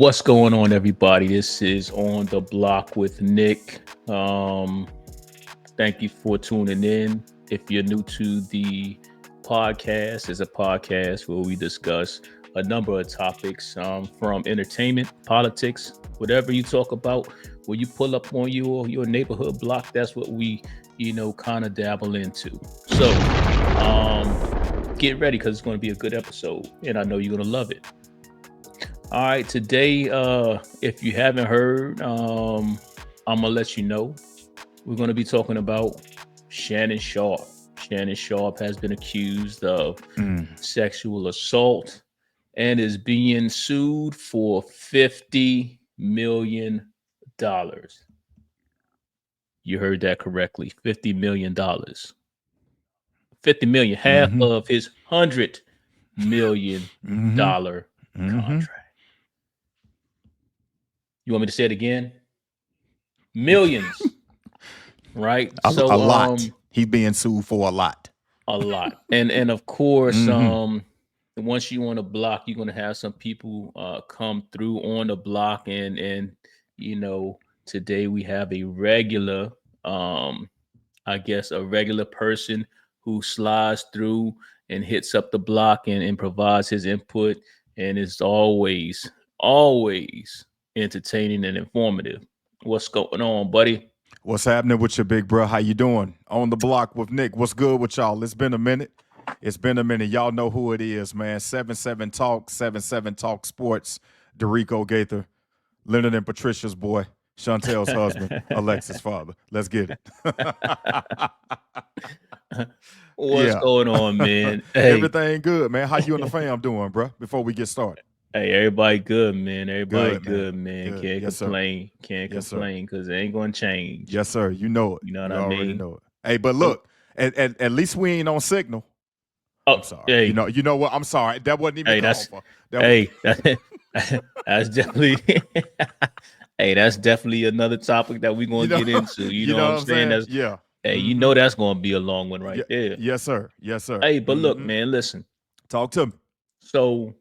What's going on, everybody? This is On the Block with Nick. Thank you for tuning in. If you're new to the podcast, it's a podcast where we discuss a number of topics from entertainment, politics, whatever you talk about. When you pull up on your neighborhood block, that's what we, kind of dabble into. So, get ready because it's going to be a good episode, and I know you're going to love it. All right, today, if you haven't heard, I'm gonna let you know. We're gonna be talking about Shannon Sharpe. Shannon Sharpe has been accused of sexual assault and is being sued for $50 million. You heard that correctly, $50 million. 50 million, half Mm-hmm. of his $100 million Mm-hmm. contract. You want me to say it again? Millions, right? A So lot. He's being sued for a lot. a lot. And of course, Mm-hmm. once you on a block, you're gonna have some people come through on the block and today we have a regular I guess a regular person who slides through and hits up the block and provides his input and is always entertaining and informative. What's going on, buddy? What's happening with your big bro? How you doing? On the block with Nick. What's good with y'all? It's been a minute. It's been a minute. Y'all know who it is, man. 7-7 Talk, 7-7 Talk Sports. Derico Gaither, Leonard and Patricia's boy, Chantel's husband, Alexis' father. Let's get it. What's Yeah. going on, man? Hey, Everything good, man. How you and the fam doing, bro? Before we get started. hey, everybody good, man. Everybody Good, man. good, man. Good. Can't Yes, sir. complain. Can't Yes, sir. complain because it ain't gonna change. Yes, sir. You know it. You know what You I already mean? know it. Hey, but So, look, at least we ain't on signal. oh, I'm sorry. hey, You know what? I'm sorry. That wasn't even hey, called that's for. That was, hey, that's definitely hey, that's definitely another topic that we're you gonna know, get into. You you know what know I'm what I'm saying? saying? That's Yeah. hey, Mm-hmm. that's gonna be a long one right Yeah. there. Yes, sir. Yes, sir. Hey, but look, Mm-hmm. man, listen. Talk to me. So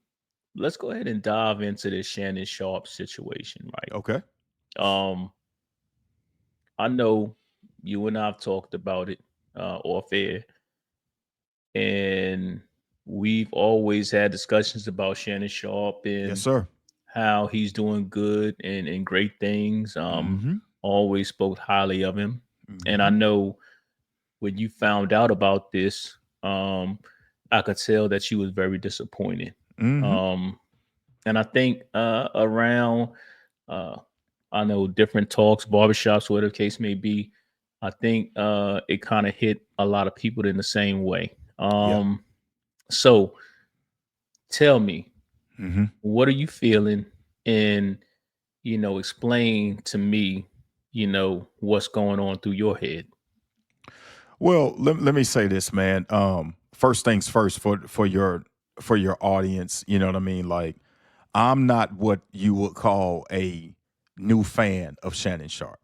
let's go ahead and dive into this Shannon Sharp situation, Okay. right? I know you and I've talked about it off air, and we've always had discussions about Shannon Sharp Yes, and sir. how he's doing good and great things. Mm-hmm. Always spoke highly of him, and I Mm-hmm. know when you found out about this, I could tell that you was very disappointed. Mm-hmm. Um, and I think around uh, I know different talks, barbershops, whatever the case may be. I think it kind of hit a lot of people in the same way. Yeah. So tell me, Mm-hmm. what are you feeling? And explain to me, what's going on through your head. Well, let me say this, man. First things first for your audience, you know what I mean? Like, I'm not what you would call a new fan of Shannon Sharpe.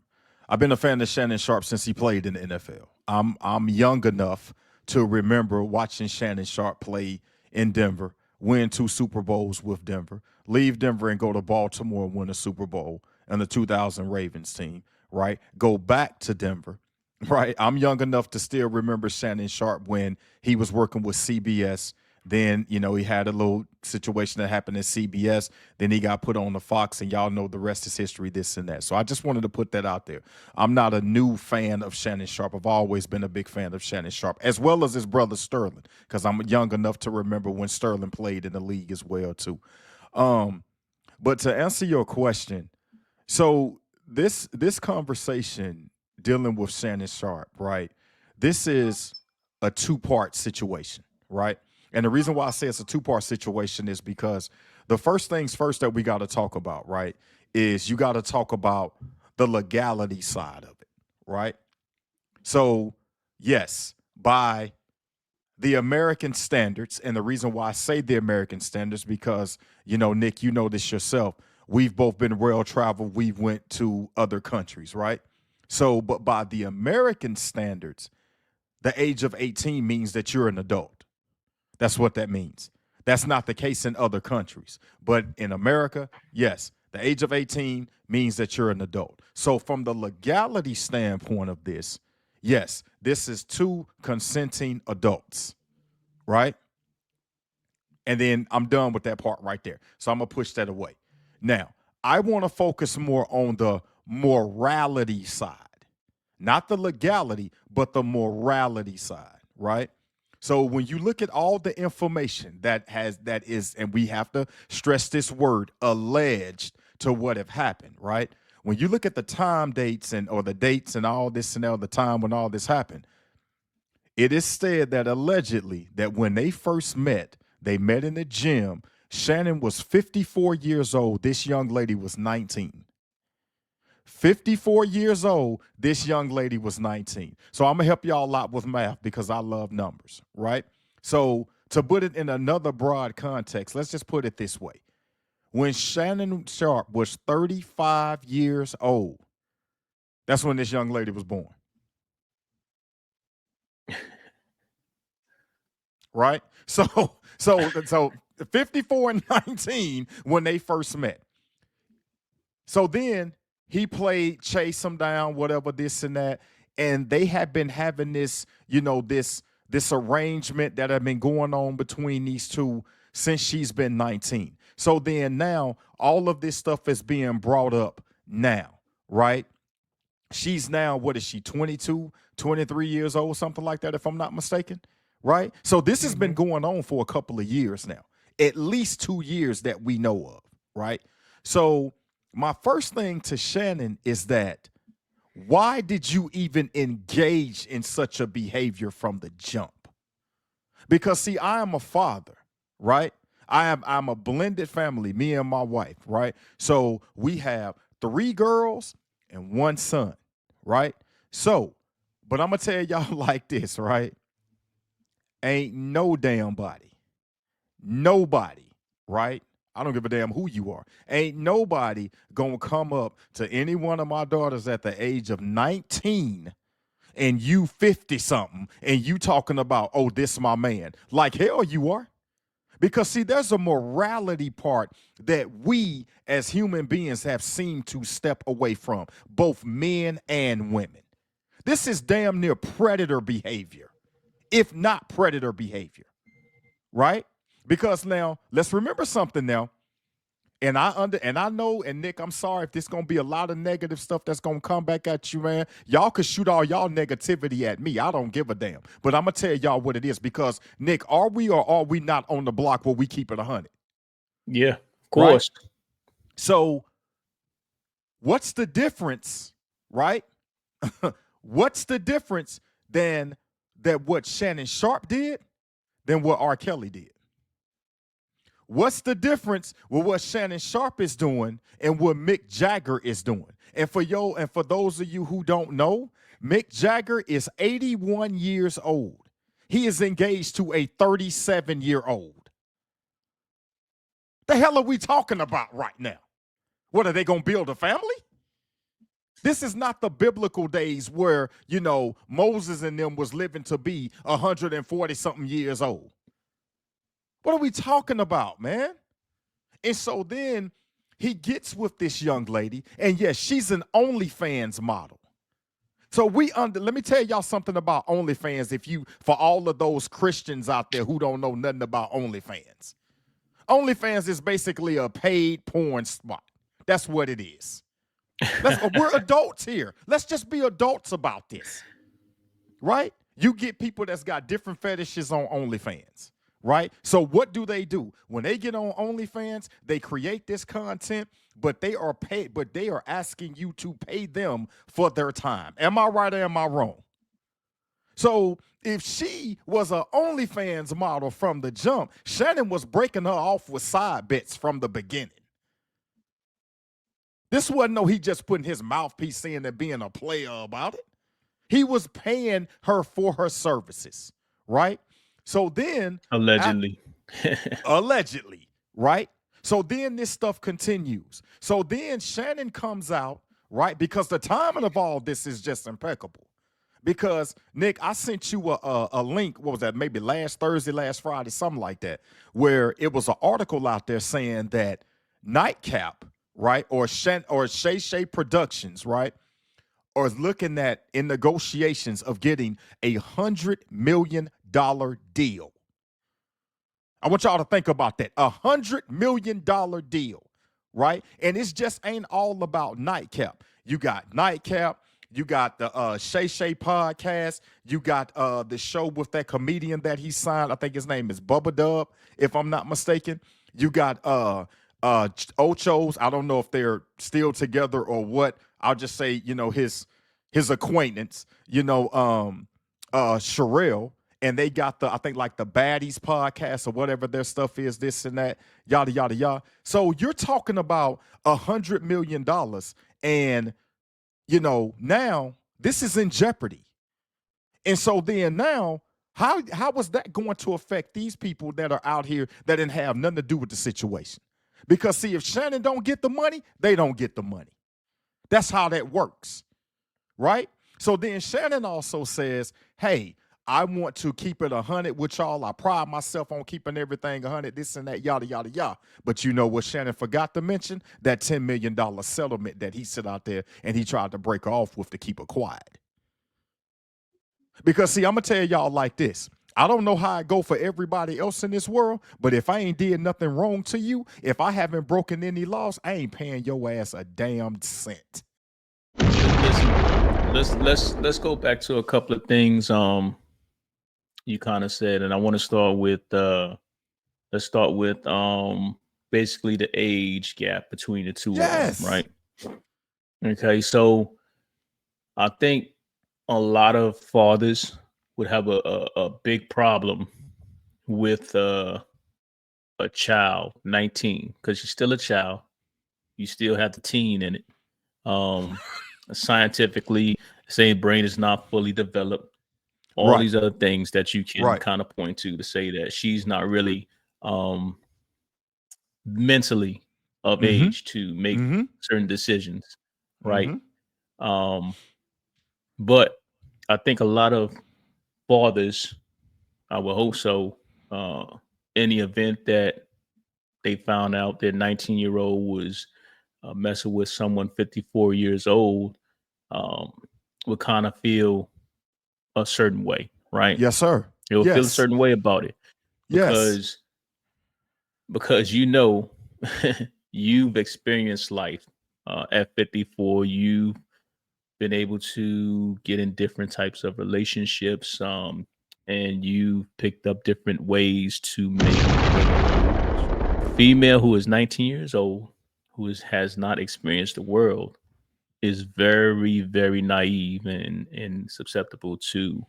I've been a fan of Shannon Sharpe since he played in the NFL. I'm young enough to remember watching Shannon Sharpe play in Denver, win 2 Super Bowls with Denver, leave Denver and go to Baltimore and win a Super Bowl and the 2000 Ravens team, right? Go back to Denver, right? I'm young enough to still remember Shannon Sharpe when he was working with CBS. Then, he had a little situation that happened at CBS. Then he got put on the Fox, and y'all know the rest is history, this and that. So I just wanted to put that out there. I'm not a new fan of Shannon Sharpe. I've always been a big fan of Shannon Sharpe, as well as his brother Sterling, because I'm young enough to remember when Sterling played in the league as well, too. Um, but to answer your question, so this conversation dealing with Shannon Sharpe, right? This is a two-part situation, right? And the reason why I say it's a two-part situation is because the first things first that we got to talk about, right, is you got to talk about the legality side of it, right? So, yes, by the American standards, and the reason why I say the American standards because Nick, you know this yourself. We've both been well traveled. We went to other countries, right? So, but by the American standards, the age of 18 means that you're an adult. That's what that means. That's not the case in other countries, but in America, yes, The age of 18 means that you're an adult. So, from the legality standpoint of this, yes, this is two consenting adults, right? And then I'm done with that part right there. So, I'm going to push that away. Now, I want to focus more on the morality side, not the legality, but the morality side, right? So when you look at all the information that is, and we have to stress this word, alleged to what have happened, right? When you look at the time dates and or the dates and all this and all the time when all this happened, it is said that allegedly that when they met in the gym. Shannon was 54 years old. This young lady was 19. 54 years old, this young lady was 19. So I'm going to help y'all out with math because I love numbers, right? So to put it in another broad context, let's just put it this way. When Shannon Sharpe was 35 years old, that's when this young lady was born. Right? So 54 and 19 when they first met. So then he played Chase Him Down, whatever, this and that. And they had been having this, this arrangement that had been going on between these two since she's been 19. So then now all of this stuff is being brought up now, right? She's now, what is she, 22, 23 years old, something like that, if I'm not mistaken, right? So this has been going on for a couple of years now, at least 2 years that we know of, right? So my first thing to Shannon is that why did you even engage in such a behavior from the jump? Because see, I am a father, right? I'm a blended family, me and my wife, right? So we have 3 girls and 1 son, right? So, but I'm gonna tell y'all like this, right? Ain't no damn nobody, right? I don't give a damn who you are. Ain't nobody gonna come up to any one of my daughters at the age of 19 and you 50 something and you talking about, oh, this my man. Like hell you are. Because see, there's a morality part that we as human beings have seemed to step away from, both men and women. This is damn near predator behavior, if not predator behavior, right? Because now, let's remember something now. And I know, and Nick, I'm sorry if this gonna be a lot of negative stuff that's gonna come back at you, man. Y'all could shoot all y'all negativity at me. I don't give a damn. But I'm gonna tell y'all what it is because Nick, are we or are we not on the block where we keep it 100? Yeah, of Right? course. So what's the difference, right? What's the difference than that what Shannon Sharpe did than what R. Kelly did? What's the difference with what Shannon Sharpe is doing and what Mick Jagger is doing? And for those of you who don't know, Mick Jagger is 81 years old. He is engaged to a 37-year-old. The hell are we talking about right now? What, are they going to build a family? This is not the biblical days where, Moses and them was living to be 140-something years old. What are we talking about, man? And so then he gets with this young lady, and yes, she's an OnlyFans model. So let me tell y'all something about OnlyFans for all of those Christians out there who don't know nothing about OnlyFans. OnlyFans is basically a paid porn spot. That's what it is. We're adults here. Let's just be adults about this, right? You get people that's got different fetishes on OnlyFans. Right? So what do? When they get on OnlyFans, they create this content, but they are asking you to pay them for their time. Am I right or am I wrong? So if she was an OnlyFans model from the jump, Shannon was breaking her off with side bits from the beginning. This wasn't he just putting his mouthpiece in and being a player about it. He was paying her for her services, right? So then Allegedly. Allegedly, right? So then this stuff continues. So then Shannon comes out, right? Because the timing of all this is just impeccable. Because, Nick, I sent you a link, what was that, maybe last Thursday, last Friday, something like that, where it was an article out there saying that Nightcap right, or Shay Shay Productions, right, or is looking at in negotiations of getting $100 million deal. I want y'all to think about that. $100 million deal, right? And it's just ain't all about Nightcap. You got Nightcap. You got the Shay Shay podcast. You got the show with that comedian that he signed. I think his name is Bubba Dub, if I'm not mistaken. You got Ocho's. I don't know if they're still together or what. I'll just say, his acquaintance, Sherelle, and they got I think like the Baddies podcast or whatever their stuff is, this and that, yada yada yada. So you're talking about $100 million, and now this is in jeopardy. And so then now, how was that going to affect these people that are out here that didn't have nothing to do with the situation? Because see, if Shannon don't get the money, they don't get the money. That's how that works, right? So then Shannon also says, hey, I want to keep it 100 with y'all. I pride myself on keeping everything 100, this and that, yada, yada, yada. But you know what Shannon forgot to mention? That $10 million settlement that he sit out there and he tried to break off with to keep it quiet. Because see, I'm going to tell y'all like this. I don't know how I go for everybody else in this world, but if I ain't did nothing wrong to you, if I haven't broken any laws, I ain't paying your ass a damn cent. Listen, let's go back to a couple of things you kind of said, and I want to start with basically the age gap between the two of them, right? Okay, so I think a lot of fathers would have a big problem with a child 19, because you're still a child, you still have the teen in it. Scientifically, same brain is not fully developed. All these other things that you can kind of point to say that she's not really mentally of age to make certain decisions, right? But I think a lot of fathers, I would hope so, in the event that they found out their 19-year-old was messing with someone 54 years old, would kind of feel a certain way, right? Yes, sir. You'll feel a certain way about it because you've experienced life at 54. You've been able to get in different types of relationships, and you picked up different ways to make a female who is 19 years old, who has not experienced the world, is very, very naive and susceptible to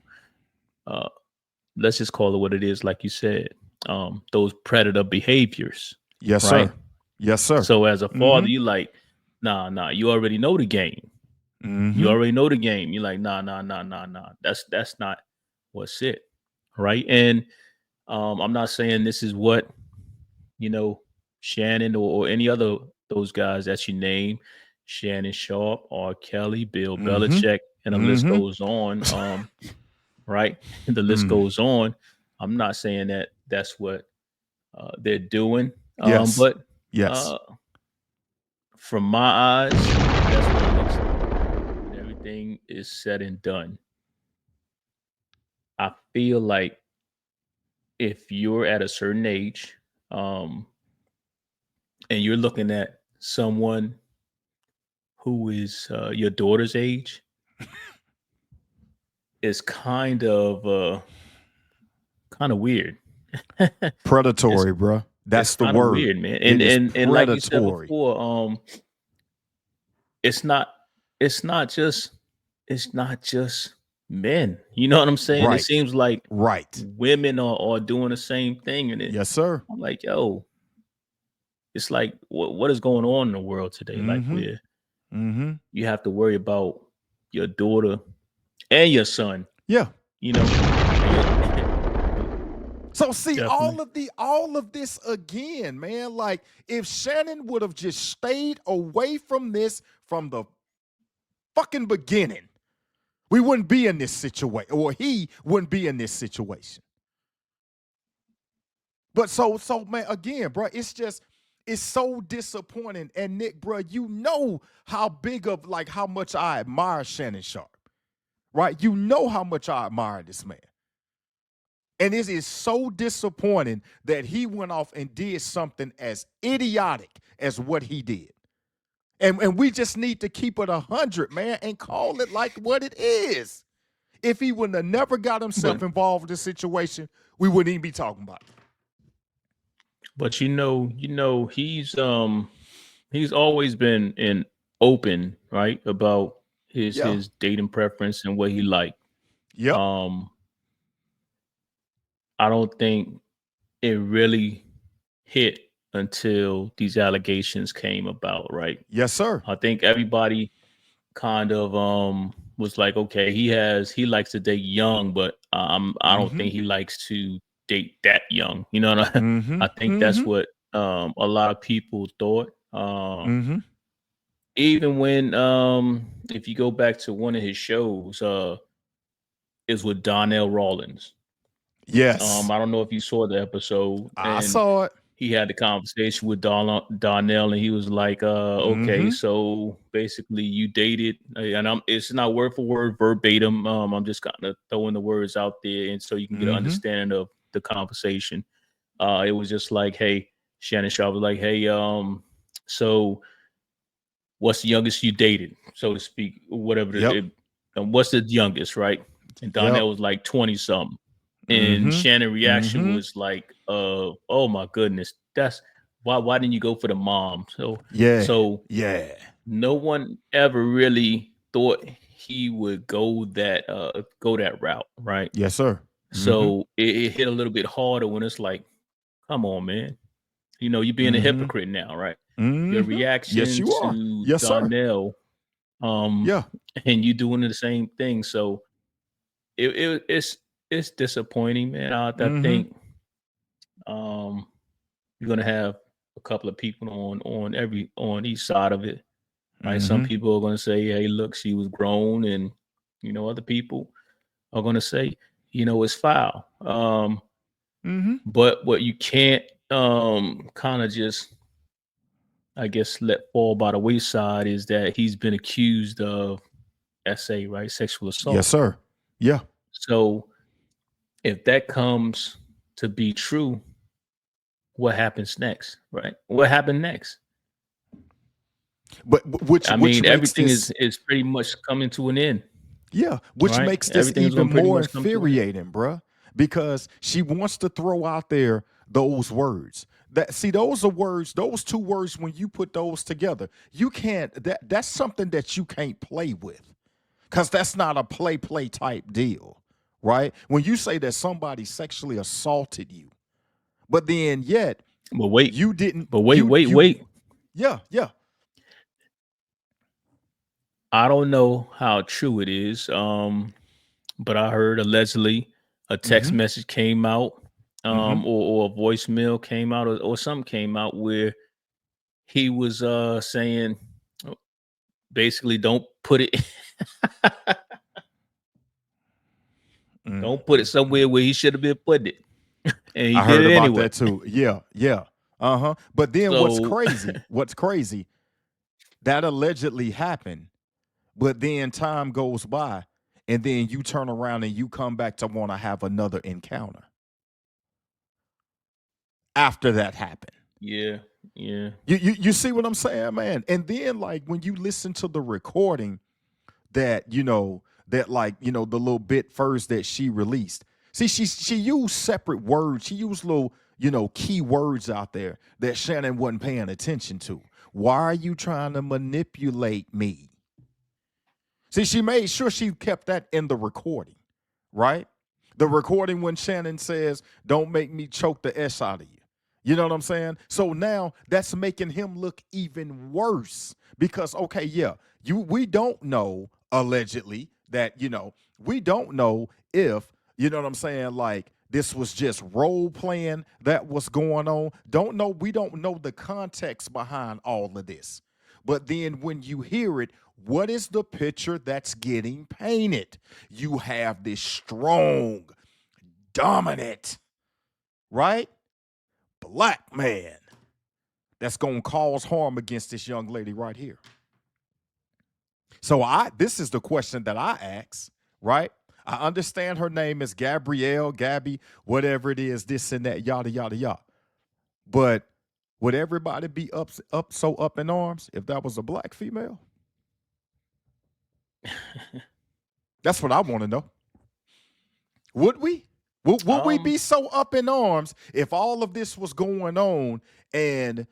let's just call it what it is, like you said, those predator behaviors. Yes, right? sir. Yes, sir. So as a father, you like, nah, you already know the game. You already know the game. You're like, nah. That's not what's it. Right. And I'm not saying this is what, Shannon or any other those guys that you name, Shannon Sharpe, R. Kelly, Bill Belichick, and the list goes on. Right. The list goes on. I'm not saying that that's what they're doing. But from my eyes, that's what it looks like. When everything is said and done, I feel like if you're at a certain age, and you're looking at someone who is your daughter's age, is kind of weird. Predatory, bro. That's the word. Weird, man. And like you said before, it's not just men. You know what I'm saying? It seems like women are doing the same thing. And yes, sir. I'm like, yo, it's like what is going on in the world today? Like where you have to worry about your daughter and your son. Yeah. So see, Definitely. all of this again, man. Like if Shannon would have just stayed away from this from the fucking beginning, we wouldn't be in this situation, or he wouldn't be in this situation. But so man, again, bro, it's just It's so disappointing. And Nick, bro, you know how big of like how much I admire Shannon Sharpe, right? You know how much I admire this man. And it is so disappointing that he went off and did something as idiotic as what he did. And we just need to keep it 100, man, and call it like what it is. If he would have never got himself But involved in this situation, we wouldn't even be talking about it. but he's always been in open, right, about Yeah. his dating preference and what he liked. Yep. Um, I don't think it really hit until these allegations came about, right? Yes, sir. I think everybody kind of was like, okay, he likes to date young, but I don't Mm-hmm. think he likes to date that young. You know what Mm-hmm. I think that's Mm-hmm. what a lot of people thought. Mm-hmm. Even when if you go back to one of his shows, is with Donnell Rawlins. Yes. I don't know if you saw the episode, I and saw it. he had the conversation with Donnell, and he was like, okay, Mm-hmm. so basically you dated, and it's not word for word verbatim. I'm just kind of throwing the words out there, and so you can get an Mm-hmm. understanding of the conversation. It was just like, hey, Shannon Sharpe was like, hey, so what's the youngest you dated, so to speak, whatever Yep. and what's the youngest, right? And Yep. Donnell was like 20 something. And Mm-hmm. Shannon reaction Mm-hmm. was like, oh my goodness, that's why didn't you go for the mom? Yeah. So Yeah. no one ever really thought he would go that route, right? Yes, sir. Mm-hmm. So it hit a little bit harder when it's like, come on, man. You're being a Mm-hmm. hypocrite now, right? Your Mm-hmm. Yes, reaction you are. to Yes, sir. Donnell, um, Yeah. and you doing the same thing. So it's disappointing, man. I Mm-hmm. think um, you're gonna have a couple of people on each side of it, right? Some Mm-hmm. people are gonna say, "Hey, look, she was grown," and other people are gonna say, it's foul. Mm-hmm. But what you can't kind of just, I guess, let fall by the wayside is that he's been accused of SA, right, sexual Yes, assault. sir. Yeah. So if that comes to be true, what happens next, right? What happened next? But I which mean, makes everything this, is pretty much coming to an end, yeah, which right? makes this Everything is even going to pretty more much come to an end. infuriating, bruh, because she wants to throw out there those words. That see, those are words, those two words, when you put those together, you can't that's something that you can't play with. Because that's not a play type deal, right? When you say that somebody sexually assaulted you, but then yet But wait, you didn't, but wait, wait, you, wait. yeah, yeah. I don't know how true it is, but I heard allegedly a text Mm-hmm. message came out, Mm-hmm. or a voicemail came out, or something came out where he was saying, basically, don't put it, don't put it Mm-hmm. somewhere where he should have been putting it, and he I did heard it about anyway. that too. Yeah, yeah. Uh-huh. But then So what's crazy, that allegedly happened, but then time goes by and then you turn around and you come back to want to have another encounter after that happened. yeah, yeah. You see what I'm saying, man? And then like when you listen to the recording that, that like, the little bit first that she released. See, she used separate words. She used little, key words out there that Shannon wasn't paying attention to. Why are you trying to manipulate me? See, she made sure she kept that in the recording, right? The recording when Shannon says, "Don't make me choke the S out of you." You know what I'm saying? So now that's making him look even worse because okay, yeah, we don't know allegedly that, we don't know if, you know what I'm saying, like this was just role playing that was going on. We don't know the context behind all of this. But then when you hear it, what is the picture that's getting painted? You have this strong, dominant, right? Black man that's going to cause harm against this young lady right here? So this is the question that I ask, right? I understand her name is Gabrielle, Gabby, whatever it is, this and that, yada yada yada. But would everybody be up in arms if that was a black female? That's what I want to know. Would we? Would we Um, be so up in arms if all of this was going on and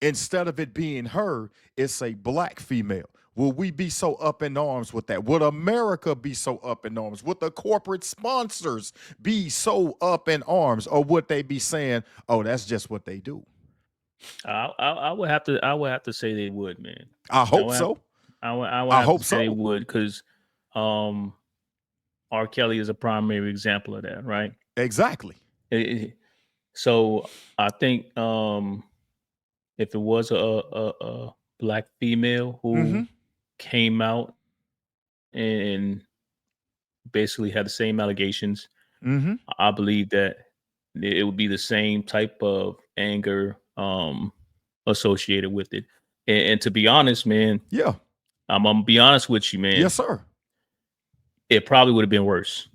instead of it being her, it's a black female? Will we be so up in arms with that? Would America be so up in arms? Would the corporate sponsors be so up in arms? Or would they be saying, oh, that's just what they do? I would have to say they would, man. I I hope would have, so. I would I have to hope say they so. would because um, R. Kelly is a primary example of that, right? Exactly. So I think if it was a black female Mm-hmm. who came out and basically had the same allegations, Mm-hmm. I believe that it would be the same type of anger associated with it. And to be honest, man, Yeah. I'm gonna be honest with you, man. Yes, sir. It probably would have been worse.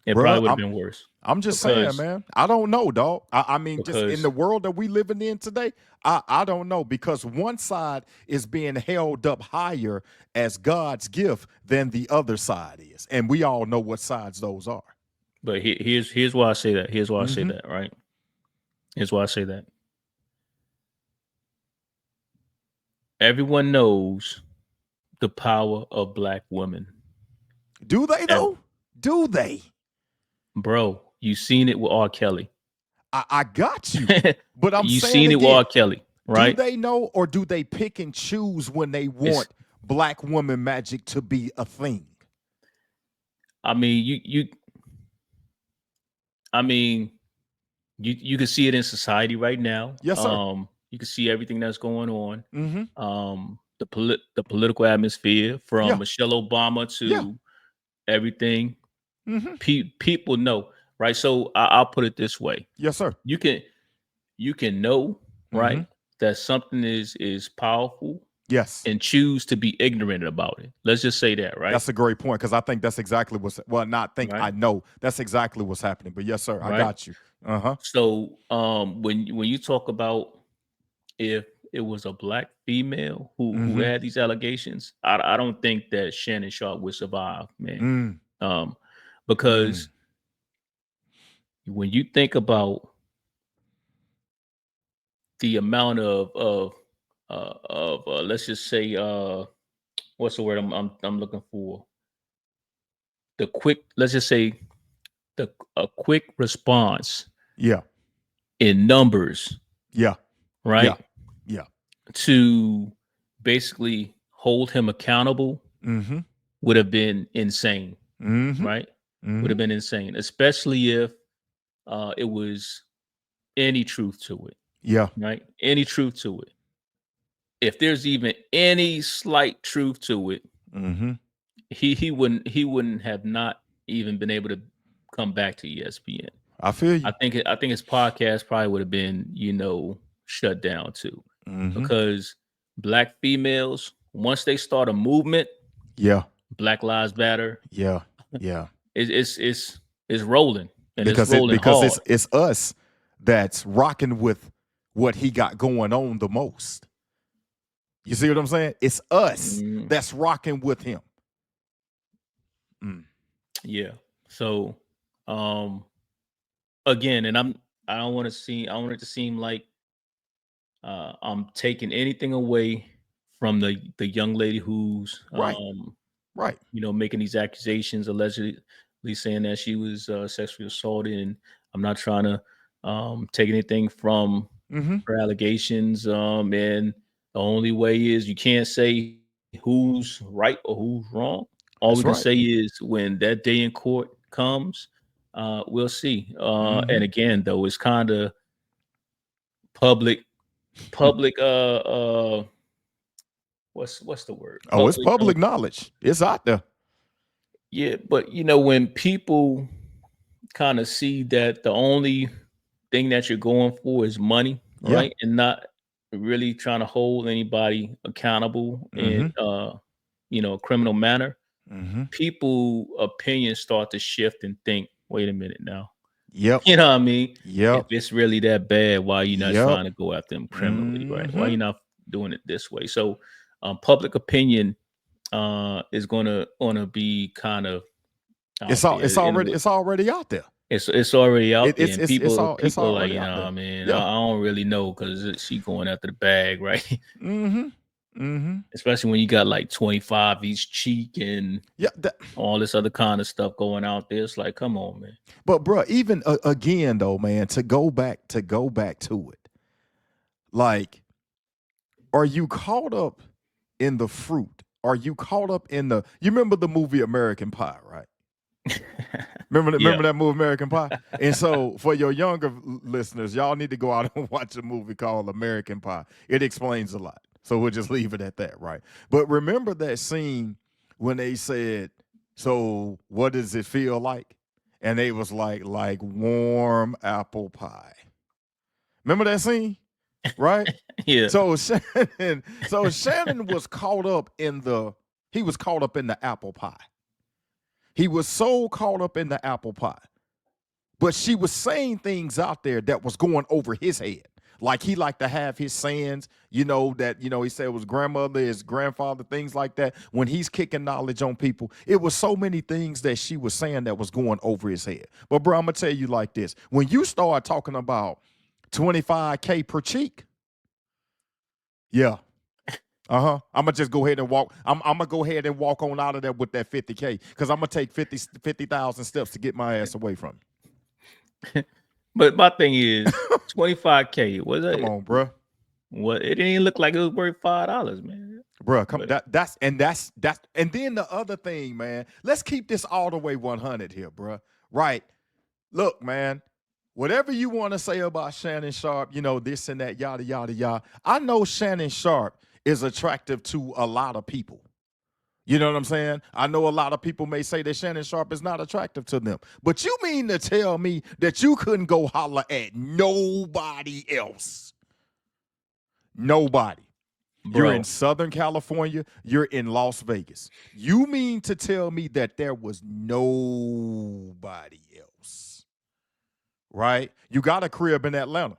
It probably Bruh, would have been worse I'm just saying, because man. I don't know, dog. I mean, just in the because world that we living in today, I don't know because one side is being held up higher as God's gift than the other side is, and we all know what sides those are. but here's why I say that. Here's why I say Mm-hmm. that. Right. Here's why I say that. Everyone knows the power of black women. Do they Ev- though? Do they? Bro, you seen it with R. Kelly. I got you, but I'm You saying seen it with R. again, Kelly, do right? they know or do they pick and choose when they It's want black woman magic to be a thing? I mean you I mean you can see it in society right now. Yes, sir. You can see everything that's going on. Mm-hmm. The political atmosphere from Yeah. Michelle Obama Yeah. to everything. Mm-hmm. People know, right? So I'll put it this way: Yes, sir. you can know, Mm-hmm. right, that something is powerful Yes. and choose to be ignorant about it. Let's just say that, right? That's a great point because I think that's exactly what's well, not think Right, I know that's exactly what's happening. But yes, sir, I right. got you. Uh-huh. So when you talk about if it was a black female who Mm-hmm. had these allegations, I don't think that Shannon Sharpe would survive, man. Mm. Um, Mm. because when you think about the amount of let's just say what's the word I'm looking for, the quick, let's just say the a quick response Yeah. in numbers, Yeah. Yeah. right, Yeah. to basically hold him accountable Mm-hmm. would have been insane, Mm-hmm. right? Would Mm-hmm. have been insane, especially if it was any truth to it, Yeah. right? Any truth to it. If there's even any slight truth to it, Mm-hmm. he wouldn't have not even been able to come back to ESPN. I feel you. I think his podcast probably would have been, shut down too, Mm-hmm. because black females, once they start a movement, Yeah. Black Lives Matter, Yeah. Yeah. it's rolling, and it's rolling Because hard. it's us that's rocking with what he got going on the most. You see what I'm saying? It's us Mm, that's rocking with him. Mm. yeah. So, um, again, and I don't want to I don't want it to seem like I'm taking anything away from the young lady who's Right. Right. making these accusations, allegedly saying that she was sexually assaulted, and I'm not trying to take anything from Mm-hmm. her allegations. And the only way is you can't say who's right or who's wrong. All we That's can right. say is when that day in court comes, we'll see. Mm-hmm. And again, though, it's kind of public, public. What's the word? Oh, it's Public. public knowledge. It's out there. Yeah, but when people kind of see that the only thing that you're going for is money, Yeah. right, and not really trying to hold anybody accountable in Mm-hmm. a criminal manner, Mm-hmm. people opinions start to shift and think, wait a minute now. Yep. You know what I mean? If Yep. it's really that bad, why are you not Yep. trying to go after them criminally, right? Why are Mm-hmm. you not doing it this way? So public opinion is gonna be kind of out there. And It's already out there. it's already out there, and It's people are like, already out I there. mean, Yeah. I don't really know because she going after the bag, right? Mm-hmm. Mm-hmm. Especially when you got like 25 each cheek and Yeah. all this other kind of stuff going out there. It's like, come on, man. But bro, even again though, man, to go back to it, like, are you caught up in the fruit? Are you caught up in the? You remember the movie American Pie, right? Yeah. Remember that movie American Pie? And so for your younger listeners, y'all need to go out and watch a movie called American Pie. It explains a lot. So we'll just leave it at that, right? But remember that scene when they said, "So what does it feel like?" And they was like warm apple pie. Remember that scene? Right? Yeah. So Shannon was caught up in the apple pie. He was so caught up in the apple pie. But she was saying things out there that was going over his head. Like he liked to have his sayings, he said it was grandmother, his grandfather, things like that. When he's kicking knowledge on people, it was so many things that she was saying that was going over his head. But bro, I'm gonna tell you like this: when you start talking about 25K per cheek, yeah, I'm gonna just go ahead and walk. I'm gonna go ahead and walk on out of there with that 50K because I'm gonna take 50,000 steps to get my ass away from But my thing is, you. 25K was Come it? on, bro. What, it didn't look like it was worth $5, man. Bruh, come But that's and then the other thing, man. Let's keep this all the way 100 here, bruh. Right. Look, man. Whatever you want to say about Shannon Sharpe, this and that, yada yada yada. I know Shannon Sharpe is attractive to a lot of people. You know what I'm saying? I know a lot of people may say that Shannon Sharpe is not attractive to them. But you mean to tell me that you couldn't go holler at nobody else? Nobody. You're in bro, Southern California. You're in Las Vegas. You mean to tell me that there was nobody else, right? You got a crib in Atlanta.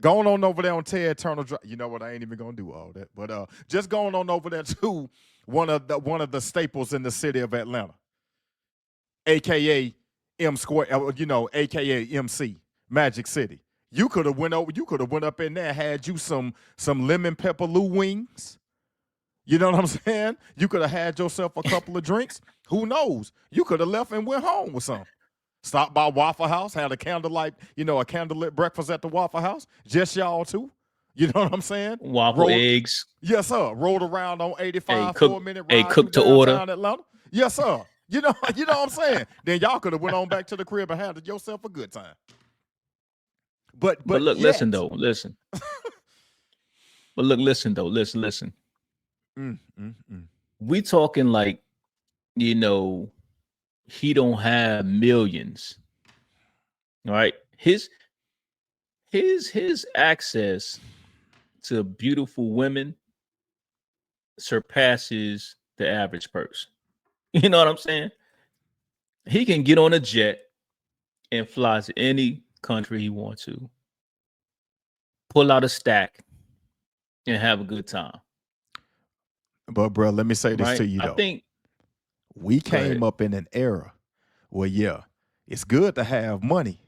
Going on over there on Ted Turner Drive. You know what? I ain't even gonna do all that, but just going on over there to one of the staples in the city of Atlanta, aka M Square. Aka MC Magic City. You could have went over. You could have went up in there, had you some lemon pepper Lou wings. You know what I'm saying? You could have had yourself a couple of drinks. Who knows? You could have left and went home with some. Stopped by Waffle House, had a candlelit breakfast at the Waffle House. Just y'all two. You know what I'm saying? waffle Rolled, eggs. yes, sir. Rolled around on Hey, 85, cook. 4-minute Hey, ride through cook to order. downtown Atlanta. Yes, sir. You know what I'm saying? Then y'all could have went on back to the crib and had yourself a good time. But But but look, listen yet, though, listen. But look, listen though, listen. mm, mm, mm. We talking like, you know, he don't have millions, right? His access to beautiful women surpasses the average person. You know what I'm saying? He can get on a jet and fly to any country he wants to, pull out a stack and have a good time, But bro, let me say this right? to you I though. think. We Go ahead. came up in an era where, yeah, it's good to have money,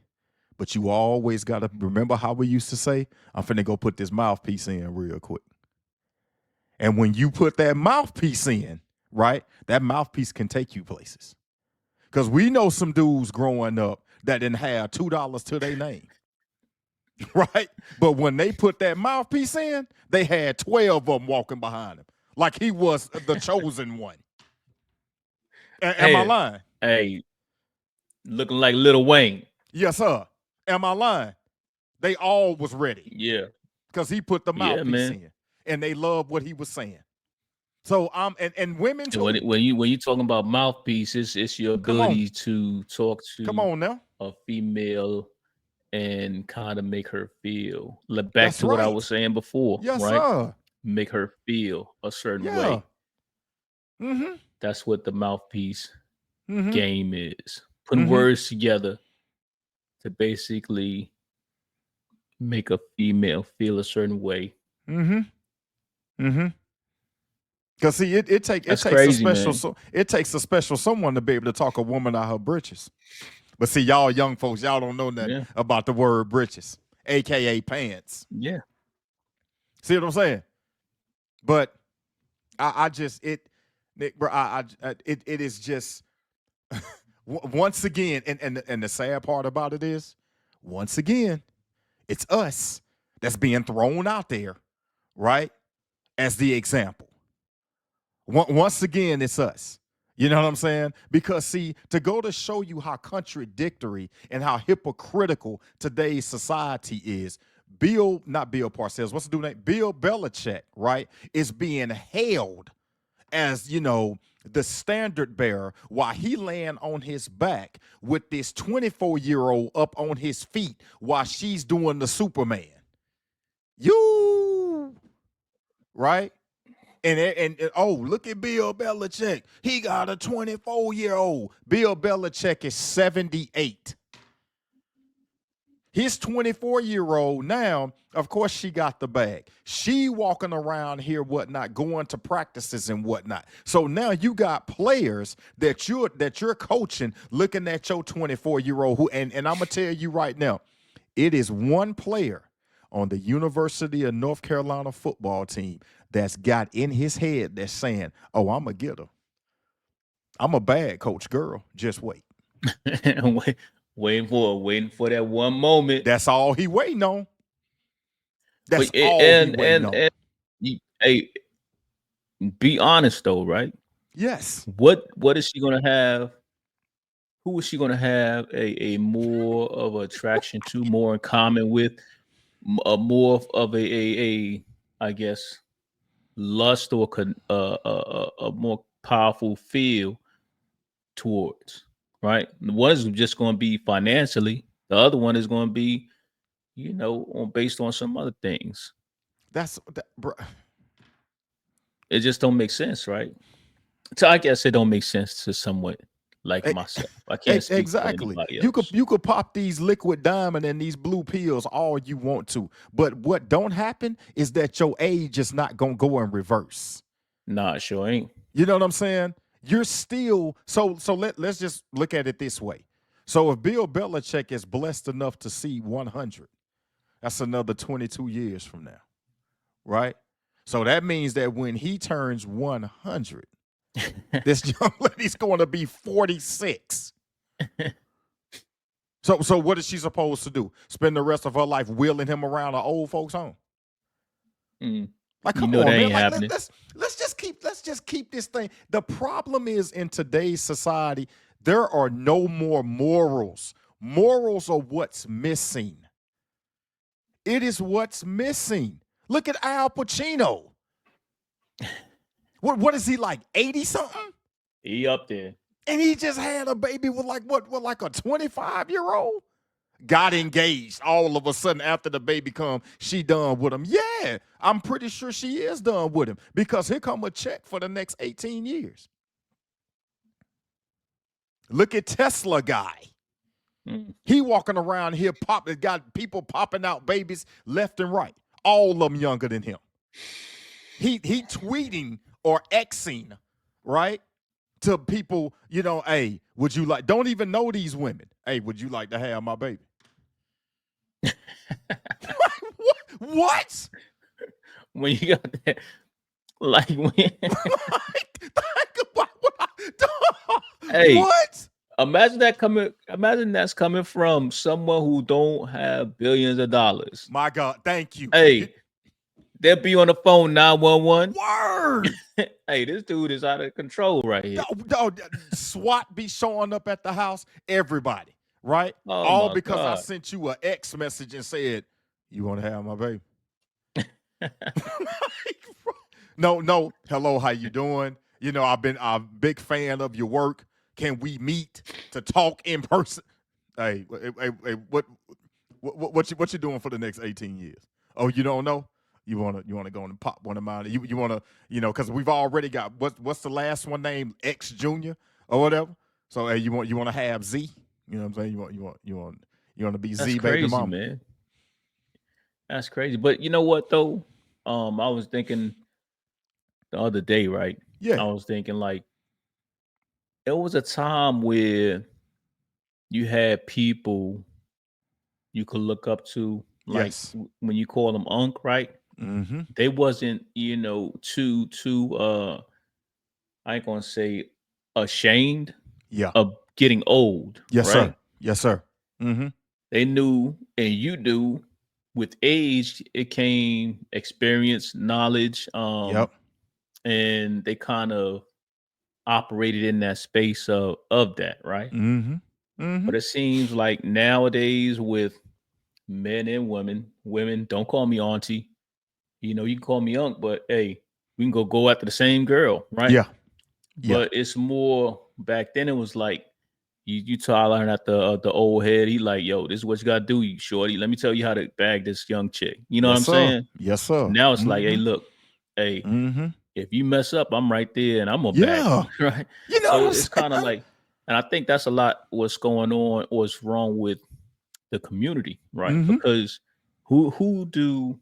but you always got to remember how we used to say, I'm finna go put this mouthpiece in real quick. And when you put that mouthpiece in, right, that mouthpiece can take you places. Because we know some dudes growing up that didn't have $2 to their name, right? But when they put that mouthpiece in, they had 12 of them walking behind him, like he was the chosen one. Am I Hey, lying? hey, looking like Little Wayne. Yes, sir. Am I lying? They all was ready Yeah, because he put the yeah, mouthpiece man. in, and they loved what he was saying. So and women And when too. when you talking about mouthpiece, it's your Come on, ability to talk come to on now. a female and kind of make her feel, back That's to what I was right. saying before, Yes, right? sir. Make her feel a certain Yeah. way. Mm-hmm. That's what the mouthpiece Mm-hmm. game is. Putting Mm-hmm. words together to basically make a female feel a certain way. Mm-hmm. Mm-hmm. Cause see, it That's takes a crazy, special man. so it takes a special someone to be able to talk a woman out her britches. But see, y'all young folks, y'all don't know nothing Yeah. about the word britches, aka pants. Yeah. See what I'm saying? But I just it, Nick, bro, it is just once again, and the sad part about it is, once again, it's us that's being thrown out there, right, as the example. Once again, it's us. You know what I'm saying? Because see, to go to show you how contradictory and how hypocritical today's society is, not Bill Parcells, what's the dude name? Bill Belichick, right, is being hailed as, the standard bearer while he laying on his back with this 24-year-old up on his feet while she's doing the Superman. You, right? And oh, look at Bill Belichick. He got a 24-year-old. Bill Belichick is 78. His 24-year-old now, of course, she got the bag. She walking around here, whatnot, going to practices and whatnot. So now you got players that you're coaching, looking at your 24-year-old who, and I'm gonna tell you right now, it is one player on the University of North Carolina football team that's got in his head that's saying, "Oh, I'm a getter. I'm a bad coach, girl. Just wait." Wait, waiting for that one moment. That's all he waiting on. But That's all he waiting on. hey, be honest though, right? Yes. What is she gonna have? Who is she gonna have a more of a attraction to, more in common with, a more of a I guess lust or a more powerful feel towards, right? One is just going to be financially. The other one is going to be, based on some other things. Bro. It just don't make sense, right? So I guess it don't make sense to someone like E- myself. I can't speak for Exactly. anybody You could else. you could pop these liquid diamond and these blue pills all you want to, but what don't happen is that your age is not gonna go in reverse. Nah, sure ain't. You know what I'm saying? You're still let's just look at it this way. So if Bill Belichick is blessed enough to see 100, that's another 22 years from now, right? So that means that when he turns 100, this young lady's going to be 46. So what is she supposed to do? Spend the rest of her life wheeling him around an old folks home? Mm. Like, You come know that on, man. ain't Like, happening. let's just keep this thing. The problem is in today's society, there are no more morals. Morals are what's missing. It is what's missing. Look at Al Pacino. What is he like? 80 something? He up there. And he just had a baby with like like a 25-year-old? Got engaged all of a sudden after the baby come, she done with him. Yeah, I'm pretty sure she is done with him because here come a check for the next 18 years. Look at Tesla guy. Mm. He walking around here got people popping out babies left and right. All of them younger than him. He tweeting or Xing, right? To people, hey, would you like, don't even know these women. Hey, would you like to have my baby? What? When you got that, like when, hey, What? Imagine that's coming from someone who don't have billions of dollars. My God, thank you. Hey, they'll be on the phone 911. Word. Hey, this dude is out of control right here. SWAT be showing up at the house. Everybody, right? Oh All my because I god. sent you a X message and said, "You want to have my baby?" No. Hello, how you doing? I've been a big fan of your work. Can we meet to talk in person? Hey, what? What you doing for the next 18 years? Oh, you don't know? You wanna go and pop one of mine? You wanna because we've already got what's the last one named X Junior or whatever. So hey, you want to have Z? You know what I'm saying? You want to be That's Z baby crazy, mama? man. That's crazy. But you know what though? I was thinking the other day, right? I Yeah. was thinking like there was a time where you had people you could look up to, like Yes. when you call them Unc, right? Mm-hmm. They wasn't, too I ain't gonna say ashamed Yeah. of getting old, Yes, right? sir. Yes, sir. Mm-hmm. They knew, and you knew, with age it came experience, knowledge, Yep. and they kind of operated in that space of that, right? Mm-hmm. Mm-hmm. But it seems like nowadays with men and women don't call me auntie. You can call me unc, but hey, we can go after the same girl, right? Yeah. Yeah. But it's more back then. It was like you hollering at the old head. He like, yo, this is what you gotta do, you shorty. Let me tell you how to bag this young chick. You know what Yes, I'm sir. saying? Yes, sir. Now it's like, hey, Mm-hmm. look, hey, Mm-hmm. if you mess up, I'm right there and I'm gonna bag Yeah. you, right? You know what So I'm it's kind of saying? like, and I think that's a lot what's going on, what's wrong with the community, right? Mm-hmm. Because who do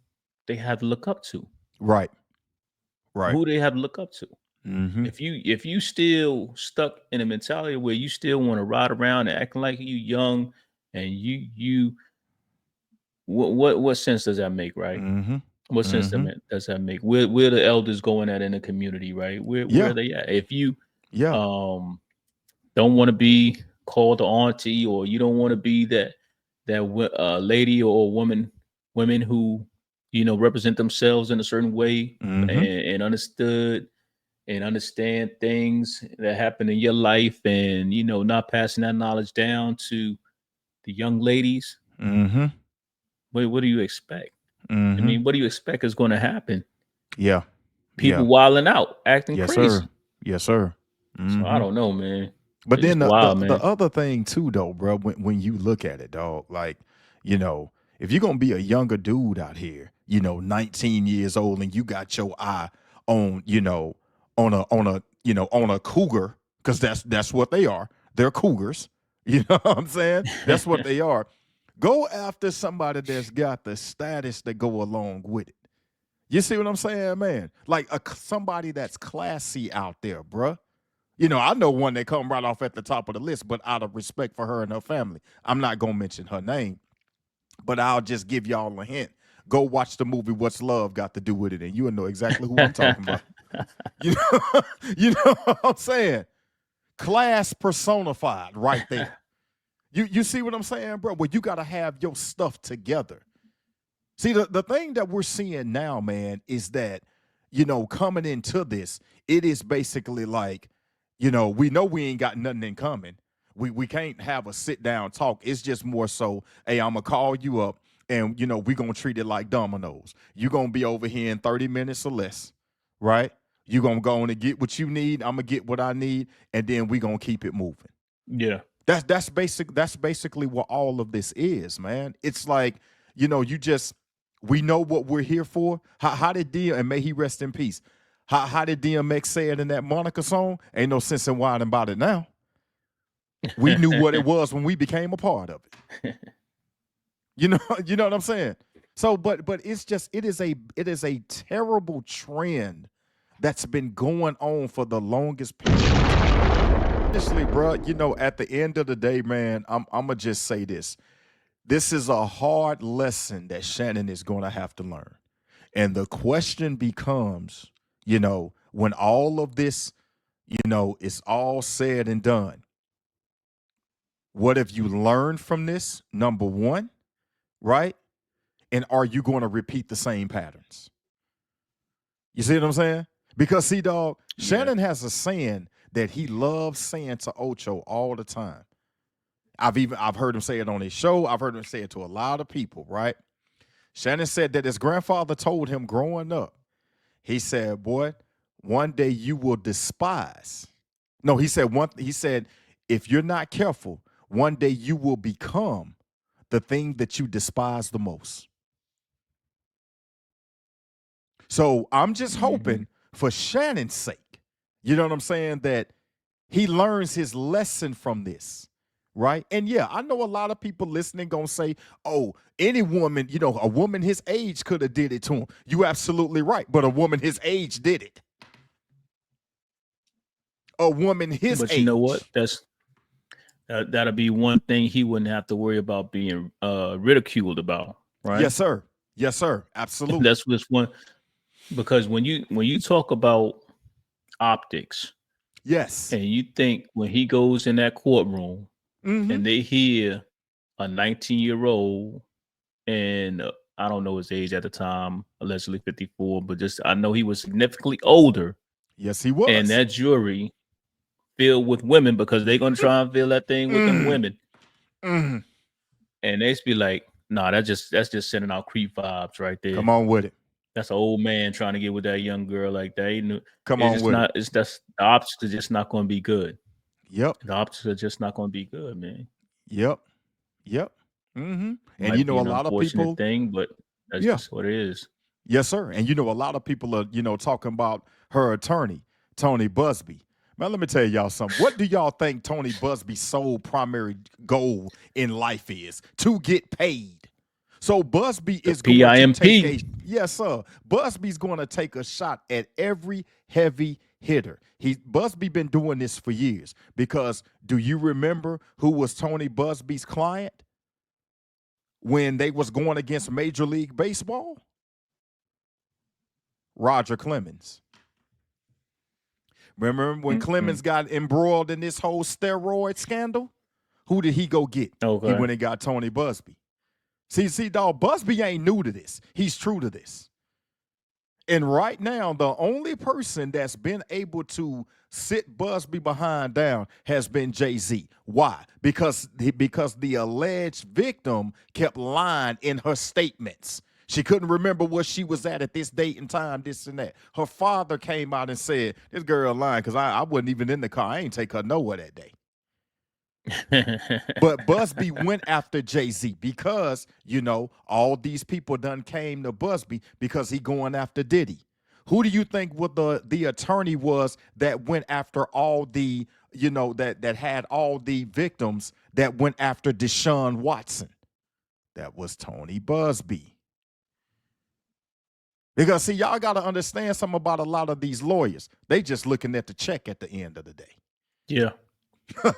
they have to look up to? Right. Right. Who they have to look up to? Mm-hmm. If you still stuck in a mentality where you still want to ride around and acting like you young, and you what sense does that make, right? Mm-hmm. What sense Mm-hmm. does that make? Where the elders going at in the community, right? Where Yeah. are they at? If you Yeah. um don't want to be called the auntie, or you don't want to be that lady or women who represent themselves in a certain way, Mm-hmm. and understood and understand things that happen in your life, and not passing that knowledge down to the young ladies. Mm-hmm. What do you expect? I Mm-hmm. mean, what do you expect is going to happen? Yeah. People Yeah. wilding out, acting Yes, sir. crazy. Yes, sir. So I Mm-hmm. don't know, man. But It's then wild, the man. other thing too, though, bro, when you look at it, dog, like, you know, if you're gonna be a younger dude out here, 19 years old, and you got your eye on, on a cougar, because that's what they are. They're cougars. You know what I'm saying? That's what they are. Go after somebody that's got the status that go along with it. You see what I'm saying, man? Like somebody that's classy out there, bruh. I know one that come right off at the top of the list, but out of respect for her and her family, I'm not gonna mention her name, but I'll just give y'all a hint. Go watch the movie What's Love Got to Do with It, and you'll know exactly who I'm talking about. You know, you know what I'm saying? Class personified right there. You see what I'm saying, bro? Well, you gotta have your stuff together. See, the thing that we're seeing now, man, is that, coming into this, it is basically like, we know we ain't got nothing in common. We can't have a sit down talk. It's just more so, hey, I'm gonna call you up, and we're gonna treat it like dominoes. You're gonna be over here in 30 minutes or less, right? You're gonna go on and get what you need, I'm gonna get what I need, and then we're gonna keep it moving. Yeah. That's basically what all of this is, man. It's like, you just we know what we're here for. How did and may he rest in peace. How did DMX say it in that Monica song? Ain't no sense in whining about it now. We knew what it was when we became a part of it. You know, you know what I'm saying? So, but it is a terrible trend that's been going on for the longest period of time. Honestly, bro, at the end of the day, man, I'm gonna just say this. This is a hard lesson that Shannon is going to have to learn. And the question becomes, when all of this, is all said and done, what have you learned from this? Number one, right? And are you going to repeat the same patterns? You see what I'm saying? Because see, dog, Yeah. Shannon has a saying that he loves saying to Ocho all the time. I've heard him say it on his show. I've heard him say it to a lot of people, right? Shannon said that his grandfather told him growing up, he said, boy, one day you will despise. No, he said if you're not careful, one day you will become the thing that you despise the most. So I'm just Hmm. hoping for Shannon's sake, you know what I'm saying, that he learns his lesson from this. Right. And yeah, I know a lot of people listening gonna say, oh, any woman, a woman his age could have did it to him. You absolutely right. But a woman his age did it. A woman his But you know what? age. That'll be one thing he wouldn't have to worry about being ridiculed about, right? Yes, sir. Yes, sir. Absolutely. That's what's one because when you talk about optics Yes. and you think when he goes in that courtroom Mm-hmm. and they hear a 19-year-old and I don't know his age at the time, allegedly 54, but just I know he was significantly older, Yes, he and was. that jury filled with women because they're gonna try and fill that thing with them Mm, women, mm. and they be like, "Nah, that's just sending out creep vibes right Come there. on with it. That's an old man trying to get with that young girl like that. Come It's on just with it. not. It's that's the optics are just not going to be good. Yep. The optics are just not going to be good, man. Yep. Yep. Mm-hmm. And Might be a an lot of unfortunate people, thing, but that's yeah. just what it is. Yes, sir. And a lot of people are, talking about her attorney, Tony Busby. Man, let me tell y'all something. What do y'all think Tony Busby's sole primary goal in life is? To get paid. So Busby The is going to take a, PIMP. yes, sir. Busby's going to take a shot at every heavy hitter. Busby been doing this for years because do you remember who was Tony Busby's client when they was going against Major League Baseball? Roger Clemens. Remember when Mm-mm. Clemens got embroiled in this whole steroid scandal? Who did he go get? He Okay. went and got Tony Busby. See, dog, Busby ain't new to this. He's true to this. And right now, the only person that's been able to sit Busby behind down has been Jay-Z. Why? Because the alleged victim kept lying in her statements. She couldn't remember where she was at this date and time, this and that. Her father came out and said, this girl lying because I wasn't even in the car. I ain't take her nowhere that day. But Busby went after Jay-Z because, all these people done came to Busby because he going after Diddy. Who do you think what the attorney was that went after all the, that had all the victims that went after Deshaun Watson? That was Tony Busby. Because see, y'all got to understand something about a lot of these lawyers. They just looking at the check at the end of the day. Yeah.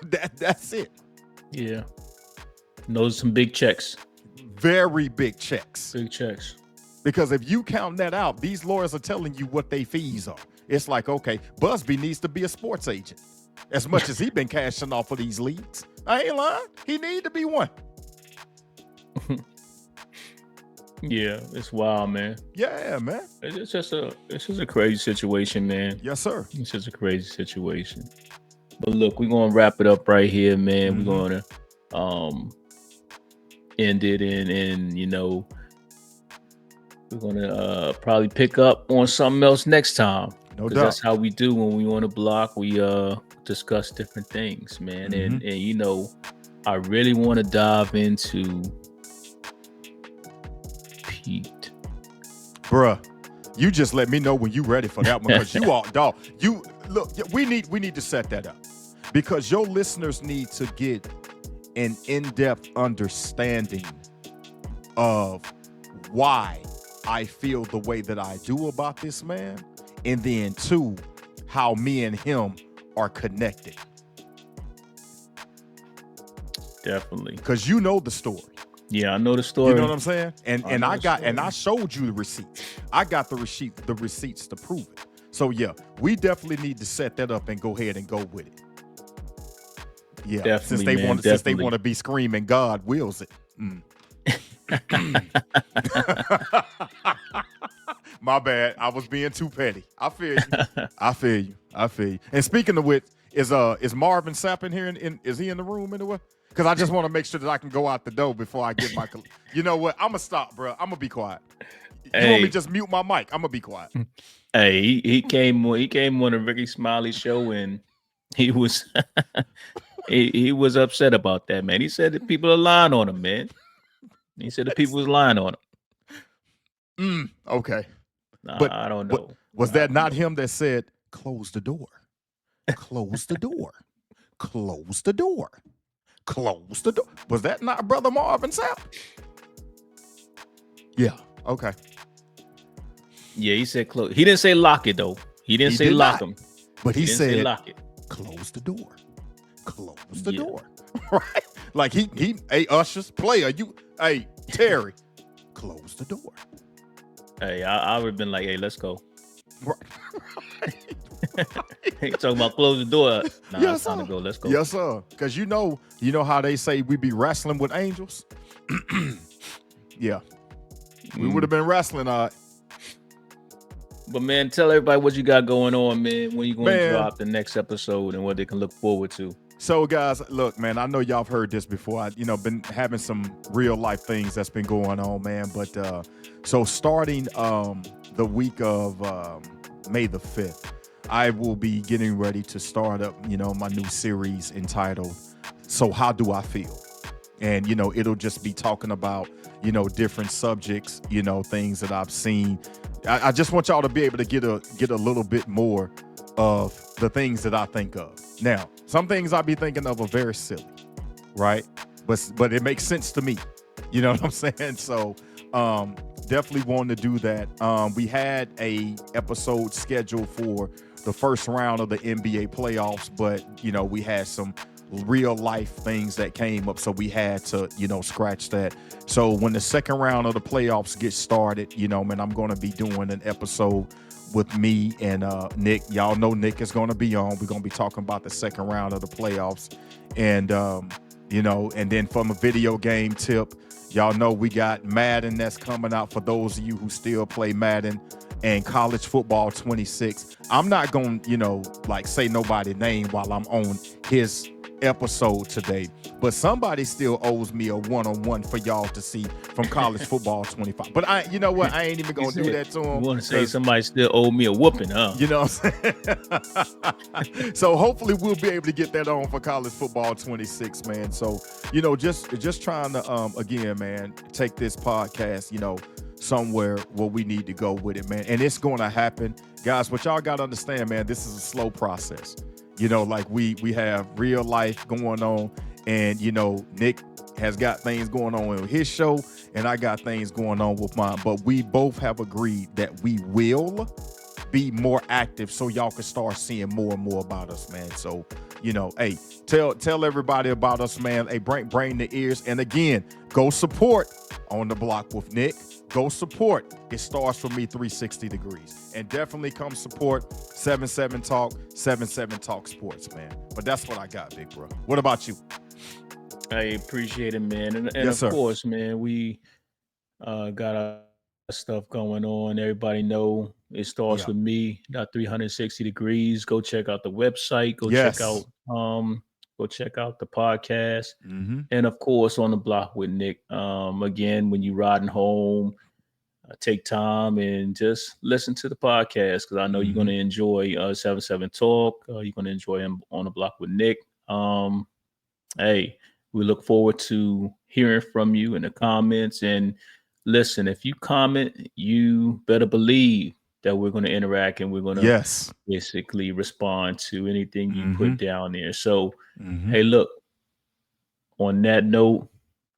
That's it. Yeah. Those are some big checks. Very big checks. Big checks. Because if you count that out, these lawyers are telling you what their fees are. It's like, okay, Busby needs to be a sports agent. As much as he been cashing off of these leagues. I ain't lying. He need to be one. Yeah, it's wild, man. Yeah, man. It's just a crazy situation, man. Yes, sir. It's just a crazy situation. But look, we're gonna wrap it up right here, man. Mm-hmm. We're gonna end it and we're gonna probably pick up on something else next time. No Because doubt. that's how we do when we on the block. We discuss different things, man. Mm-hmm. And I really want to dive into Pete. Bruh, you just let me know when you ready for that one because you all, dog. You look, we need to set that up because your listeners need to get an in-depth understanding of why I feel the way that I do about this man, and then two, how me and him are connected. Definitely. Because you know the story. Yeah, I know the story. You know what I'm saying? And I showed you the receipts. I got the receipts to prove it. So yeah, we definitely need to set that up and go ahead and go with it. Yeah, Definitely, since they want to be screaming, God wills it. My bad. I was being too petty. I feel you. I feel you. And speaking of which, is Marvin Sapp in here? Is he in the room anyway? Because I just want to make sure that I can go out the door before I get my. You know what? I'm gonna stop, bro. I'm gonna be quiet. You want me to just mute my mic? I'm gonna be quiet. Hey, he came on the Ricky Smiley show and he was he was upset about that, man. He said that people are lying on him, man. He said the people was lying on Okay. him. But I don't what know. was I that don't not know. him that said, close the door? Close the door. Close the door. Close the door. Was that not Brother Marvin Sapp? Yeah. Okay. Yeah, he said close. He didn't say lock it though. He didn't He say did lock not. him. But He he didn't say said, lock it. close the door. Close the Yeah. door. Right? Like hey, ushers, player, hey, Terry, close the door. Hey, I would have been like, hey, let's go. Right. Hey, talking about close the door. Nah, Yes, it's time to sir. go. Let's go. Yes, sir. Because you know how they say we be wrestling with angels? Yeah. We would have been wrestling. But man, tell everybody what you got going on, man. When you going to Man. drop the next episode and what they can look forward to. So guys, look, man, I know y'all have heard this before. I, been having some real life things that's been going on, man. But so starting the week of May the 5th, I will be getting ready to start up, my new series entitled So How Do I Feel? And it'll just be talking about, different subjects, things that I've seen. I just want y'all to be able to get a little bit more of the things that I think of. Now, some things I be thinking of are very silly, right? But it makes sense to me. You know what I'm saying? So definitely wanting to do that. We had a episode scheduled for the first round of the NBA playoffs, but we had some real life things that came up, so we had to scratch that. So when the second round of the playoffs gets started, man, I'm going to be doing an episode with me and Nick. Y'all know Nick is going to be on. We're going to be talking about the second round of the playoffs, and and then from a video game tip, y'all know we got Madden that's coming out for those of you who still play Madden, and College Football 26. I'm not going to say nobody's name while I'm on his episode today, but somebody still owes me a one-on-one for y'all to see from College Football 25. But I ain't even gonna do that to him. You want to say somebody still owe me a whooping, huh? You know what I'm saying? So hopefully we'll be able to get that on for College Football 26, man. So just trying to again, man, take this podcast somewhere where we need to go with it, man. And it's going to happen, guys. What y'all got to understand, man, this is a slow process. Like we have real life going on, and Nick has got things going on with his show, and I got things going on with mine. But we both have agreed that we will be more active, so y'all can start seeing more and more about us, man. So hey, tell everybody about us, man. Hey, bring the ears, and again, go support On the Block with Nick. Go support It Starts For Me 360 Degrees. And definitely come support 77 Talk, 77 Talk Sports, man. But that's what I got, big bro. What about you? I appreciate it, man. And Yes, of sir. course, man, we got our stuff going on. Everybody know It Starts Yeah. With Me, not 360 Degrees. Go check out the website. Yes. Go check out the podcast. Mm-hmm. And of course, On the Block with Nick. Again, when you riding home, take time and just listen to the podcast, because I know you're going to enjoy 77 Talk. You're going to enjoy him On the Block with Nick. Hey, we look forward to hearing from you in the comments. And listen, if you comment, you better believe that we're going to interact, and we're going to Yes. basically respond to anything you put down there. So, Mm-hmm. hey, look, on that note,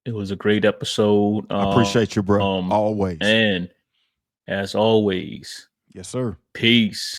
it was a great episode. I appreciate you, bro. Always. And as always, Yes, sir. peace.